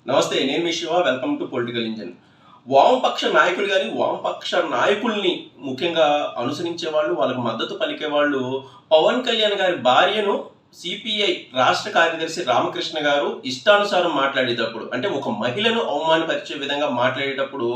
నమస్తే, నేను మీ Shiva. Welcome to political engine. వామపక్ష నాయకులు కానీ వామపక్ష నాయకుల్ని ముఖ్యంగా అనుసరించే వాళ్ళు, వాళ్ళకు మద్దతు పలికే వాళ్ళు పవన్ కళ్యాణ్ గారి భార్యను సిపిఐ రాష్ట్ర కార్యదర్శి రామకృష్ణ గారు ఇష్టానుసారం మాట్లాడేటప్పుడు, అంటే ఒక మహిళను అవమానపరిచే విధంగా మాట్లాడేటప్పుడు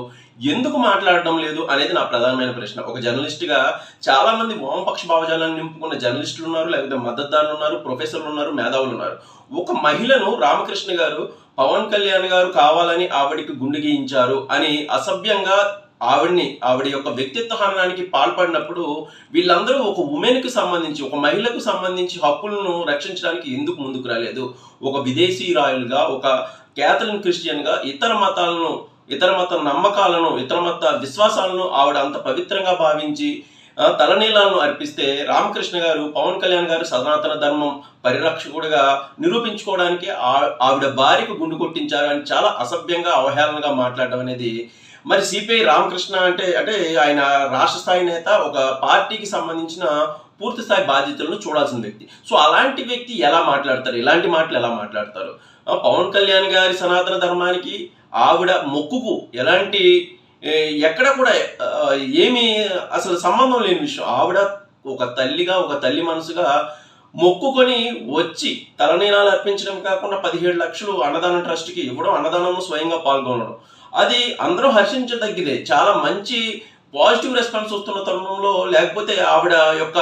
ఎందుకు మాట్లాడడం లేదు అనేది నా ప్రధానమైన ప్రశ్న. ఒక జర్నలిస్ట్గా చాలా మంది వామపక్ష భావజాలను నింపుకున్న జర్నలిస్టులు ఉన్నారు, లేకపోతే మద్దతుదారులు ఉన్నారు, ప్రొఫెసర్లు ఉన్నారు, మేధావులు ఉన్నారు. ఒక మహిళను రామకృష్ణ గారు పవన్ కళ్యాణ్ గారు కావాలని ఆవిడికి గుండె గీయించారు అని అసభ్యంగా ఆవిడ యొక్క వ్యక్తిత్వ హననానికి పాల్పడినప్పుడు వీళ్ళందరూ ఒక ఉమెన్కి సంబంధించి, ఒక మహిళకు సంబంధించి హక్కులను రక్షించడానికి ఎందుకు ముందుకు రాలేదు? ఒక విదేశీయురాలుగా, ఒక క్యాథలిన్ క్రిస్టియన్గా ఇతర మత నమ్మకాలను, ఇతర మత విశ్వాసాలను ఆవిడ అంత పవిత్రంగా భావించి తలనీలాలను అర్పిస్తే రామకృష్ణ గారు పవన్ కళ్యాణ్ గారు సనాతన ధర్మం పరిరక్షకుడిగా నిరూపించుకోవడానికి ఆవిడ భార్యకు గుండు కొట్టించారు అని చాలా అసభ్యంగా, అవహేళనగా మాట్లాడడం అనేది, మరి సిపిఐ రామకృష్ణ అంటే ఆయన రాష్ట్ర స్థాయి నేత, ఒక పార్టీకి సంబంధించిన పూర్తి స్థాయి బాధ్యతలను చూడాల్సిన వ్యక్తి. సో అలాంటి వ్యక్తి ఎలా మాట్లాడతారు? ఇలాంటి మాటలు ఎలా మాట్లాడతారు? పవన్ కళ్యాణ్ గారి సనాతన ధర్మానికి ఆవిడ మొక్కుకు ఎలాంటి ఎక్కడ కూడా ఏమీ అసలు సంబంధం లేని విషయం. ఆవిడ ఒక తల్లిగా, ఒక తల్లి మనసుగా మొక్కుకొని వచ్చి తలనీలాలు అర్పించడం కాకుండా 17 లక్షలు అన్నదాన ట్రస్ట్కి ఇవ్వడం, అన్నదానంలో స్వయంగా పాల్గొనడం, అది అందరూ హర్షించదగ్గిదే. చాలా మంచి పాజిటివ్ రెస్పాన్స్ వస్తున్న తరుణంలో, లేకపోతే ఆవిడ యొక్క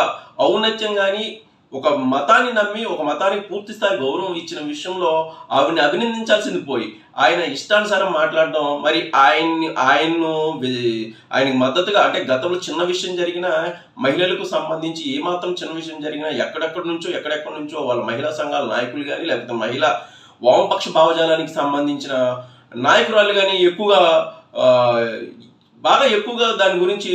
ఔన్నత్యం కానీ, ఒక మతాన్ని నమ్మి ఒక మతానికి పూర్తి స్థాయి గౌరవం ఇచ్చిన విషయంలో ఆవిడని అభినందించాల్సింది పోయి ఆయన ఇష్టానుసారం మాట్లాడడం, మరి ఆయనకి మద్దతుగా, అంటే గతంలో చిన్న విషయం జరిగినా, మహిళలకు సంబంధించి ఏమాత్రం చిన్న విషయం జరిగినా ఎక్కడెక్కడి నుంచో వాళ్ళ మహిళా సంఘాల నాయకులు కానీ, లేకపోతే మహిళా వామపక్ష భావజాలానికి సంబంధించిన నాయకురాలు కానీ బాగా ఎక్కువగా దాని గురించి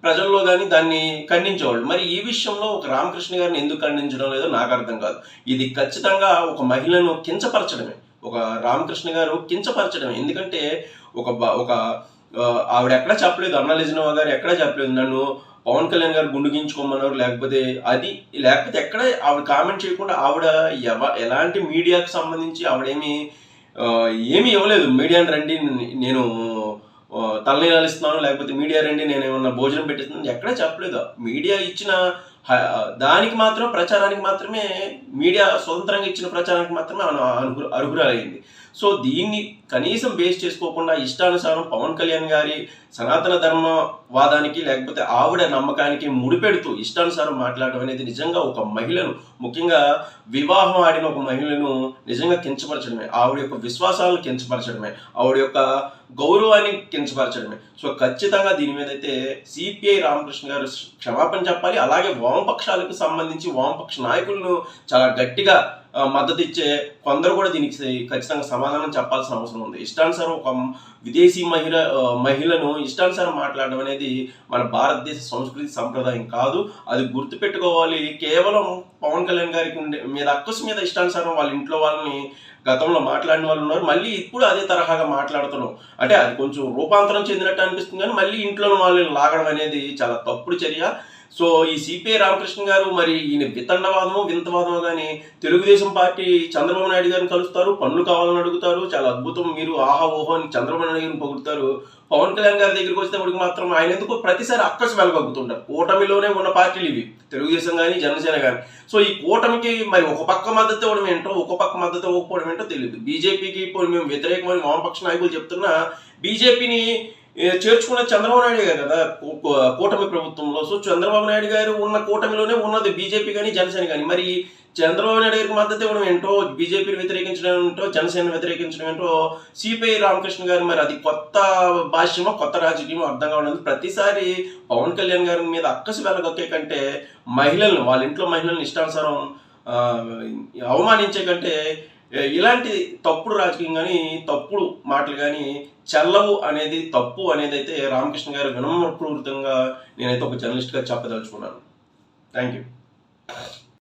ప్రజల్లో కానీ దాన్ని ఖండించేవాళ్ళు. మరి ఈ విషయంలో ఒక రామకృష్ణ గారిని ఎందుకు ఖండించడం లేదో నాకు అర్థం కాదు. ఇది ఖచ్చితంగా ఒక మహిళను కించపరచడమే, ఒక రామకృష్ణ గారు కించపరచడమే. ఎందుకంటే ఒక ఆవిడ ఎక్కడా చెప్పలేదు, అన్నలిజనవ గారు ఎక్కడా చెప్పలేదు నన్ను పవన్ కళ్యాణ్ గారు గుండు గీయించుకోమన్నారు, లేకపోతే ఎక్కడ ఆవిడ కామెంట్ చేయకుండా ఆవిడ ఎలాంటి మీడియాకు సంబంధించి ఆవిడేమీ ఇవ్వలేదు. మీడియాని రండి, నేను తలనీలాలు ఇస్తున్నాను, లేకపోతే మీడియా రండి, నేను ఏమన్నా భోజనం పెట్టిస్తున్నాను, ఎక్కడా చెప్పలేదు. మీడియా ఇచ్చిన దానికి మాత్రం, ప్రచారానికి మాత్రమే, మీడియా స్వతంత్రంగా ఇచ్చిన ప్రచారానికి మాత్రమే అర్హురాలైంది. సో దీన్ని కనీసం బేస్ చేసుకోకుండా ఇష్టానుసారం పవన్ కళ్యాణ్ గారి సనాతన ధర్మవాదానికి, లేకపోతే ఆవిడ నమ్మకానికి ముడిపెడుతూ ఇష్టానుసారం మాట్లాడడం అనేది నిజంగా ఒక మహిళను, ముఖ్యంగా వివాహం ఆడిన ఒక మహిళను నిజంగా కించపరచడమే, ఆవిడ యొక్క విశ్వాసాలను కించపరచడమే, ఆవిడ యొక్క గౌరవాన్ని కించపరచడమే. సో ఖచ్చితంగా దీని మీద అయితే సిపిఐ రామకృష్ణ గారు క్షమాపణ చెప్పాలి. అలాగే వామపక్షాలకు సంబంధించి వామపక్ష నాయకులను చాలా గట్టిగా మద్దతు ఇచ్చే కొందరు కూడా దీనికి ఖచ్చితంగా సమాధానం చెప్పాల్సిన అవసరం ఉంది. ఇష్టానుసారం ఒక విదేశీ మహిళను ఇష్టానుసారం మాట్లాడడం అనేది మన భారతదేశ సంస్కృతి సంప్రదాయం కాదు. అది గుర్తుపెట్టుకోవాలి. కేవలం పవన్ కళ్యాణ్ గారికి మీద అక్కసు మీద ఇష్టానుసారం వాళ్ళ ఇంట్లో వాళ్ళని గతంలో మాట్లాడిన వాళ్ళు ఉన్నారు, మళ్ళీ ఇప్పుడు అదే తరహాగా మాట్లాడుతున్నాం. అంటే అది కొంచెం రూపాంతరం చెందినట్టు అనిపిస్తుంది, కానీ మళ్ళీ ఇంట్లో వాళ్ళని లాగడం అనేది చాలా తప్పుడు చర్య. సో ఈ సిపిఐ రామకృష్ణ గారు, మరి ఈయన వింతవాదమో కానీ తెలుగుదేశం పార్టీ చంద్రబాబు నాయుడు గారిని కలుస్తారు, పనులు కావాలని అడుగుతారు, చాలా అద్భుతం, మీరు ఆహా ఓహో అని చంద్రబాబు నాయుడు గారిని పొగుడుతారు. పవన్ కళ్యాణ్ గారి దగ్గరికి వచ్చేటప్పటికి మాత్రం ఆయన ఎందుకో ప్రతిసారి అక్కసు వెలగొక్కుతుంటారు. కూటమిలోనే ఉన్న పార్టీలు ఇవి, తెలుగుదేశం కానీ జనసేన కానీ. సో ఈ కూటమికి మరి ఒక పక్క మద్దతు ఇవ్వడం ఏంటో, ఒక పక్క మద్దతు ఇవ్వకపోవడం ఏంటో తెలియదు. బీజేపీకి ఇప్పుడు మేము వ్యతిరేకమని వామపక్ష నాయకులు చెప్తున్నా, బీజేపీని చేర్చుకున్న చంద్రబాబు నాయుడు గారు కదా కూటమి ప్రభుత్వంలో. సో చంద్రబాబు నాయుడు గారు ఉన్న కూటమిలోనే ఉన్నది బీజేపీ కానీ జనసేన కానీ. మరి చంద్రబాబు నాయుడు గారికి మద్దతు ఇవ్వడం ఏంటో, బీజేపీని వ్యతిరేకించడం ఏంటో, జనసేన వ్యతిరేకించడం ఏంటో సిపిఐ రామకృష్ణ గారు, మరి అది కొత్త భాష్యమో కొత్త రాజకీయమో అర్థం కావడం. ప్రతిసారి పవన్ కళ్యాణ్ గారి మీద అక్కసి వెళ్ళగొక్కే కంటే, మహిళలను, వాళ్ళ ఇంట్లో మహిళలను ఇష్టానుసారం అవమానించే కంటే ఇలాంటి తప్పుడు రాజకీయం కానీ, తప్పుడు మాటలు కానీ చెల్లవు అనేది, తప్పు అనేది అయితే రామకృష్ణ గారు వినమ్రపూరితంగా నేనైతే ఒక జర్నలిస్ట్గా చెప్పదలుచుకున్నాను. Thank you.